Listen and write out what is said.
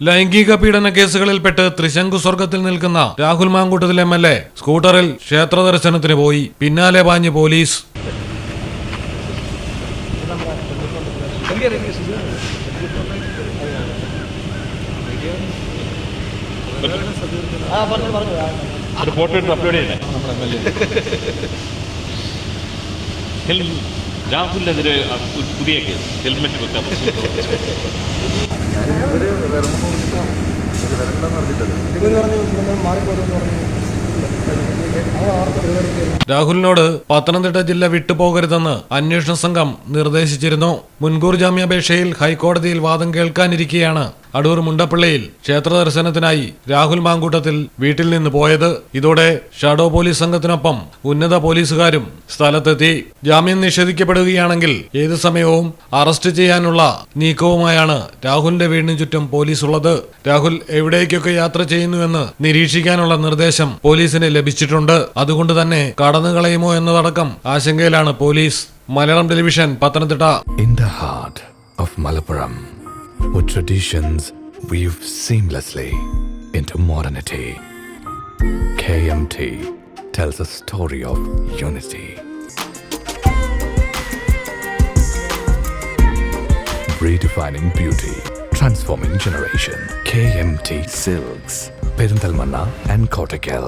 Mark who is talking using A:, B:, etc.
A: ലൈംഗിക പീഡന കേസുകളിൽപ്പെട്ട് ത്രിശങ്കു സ്വർഗത്തിൽ നിൽക്കുന്ന രാഹുൽ മാങ്കൂട്ടത്തിൽ MLA സ്കൂട്ടറിൽ ക്ഷേത്ര ദർശനത്തിന് പോയി. പിന്നാലെ പാഞ്ഞ് പോലീസ്.
B: രാഹുലിനെതിരെ പുതിയ കേസ് ഹെൽമെറ്റ് വെക്കാൻ
A: രാഹുലിനോട് പത്തനംതിട്ട ജില്ല വിട്ടുപോകരുതെന്ന് അന്വേഷണ സംഘം നിർദ്ദേശിച്ചിരുന്നു. മുൻകൂർ ജാമ്യാപേക്ഷയിൽ ഹൈക്കോടതിയിൽ വാദം കേൾക്കാനിരിക്കെയാണ് അടൂർ മുണ്ടപ്പള്ളിയിൽ ക്ഷേത്ര ദർശനത്തിനായി രാഹുൽ മാങ്കൂട്ടത്തിൽ വീട്ടിൽ നിന്ന് പോയത്. ഇതോടെ ഷാഡോ പോലീസ് സംഘത്തിനൊപ്പം ഉന്നത പോലീസുകാരും സ്ഥലത്തെത്തി. ജാമ്യം നിഷേധിക്കപ്പെടുകയാണെങ്കിൽ ഏതു സമയവും അറസ്റ്റ് ചെയ്യാനുള്ള നീക്കവുമായാണ് രാഹുലിന്റെ വീടിന് ചുറ്റും പോലീസ് ഉള്ളത്. രാഹുൽ എവിടേക്കൊക്കെ യാത്ര ചെയ്യുന്നുവെന്ന് നിരീക്ഷിക്കാനുള്ള നിർദ്ദേശം പോലീസിന് ലഭിച്ചിട്ടുണ്ട്. അതുകൊണ്ട് തന്നെ കടന്നുകളയുമോ എന്നതടക്കം ആശങ്കയിലാണ് police. Malayalam television, Pathanamthitta.
C: In the heart of Malappuram, where traditions weave seamlessly into modernity, KMT tells a story of unity. Redefining beauty, transforming generation. KMT Silks, Perinthalmanna and Kottakkal.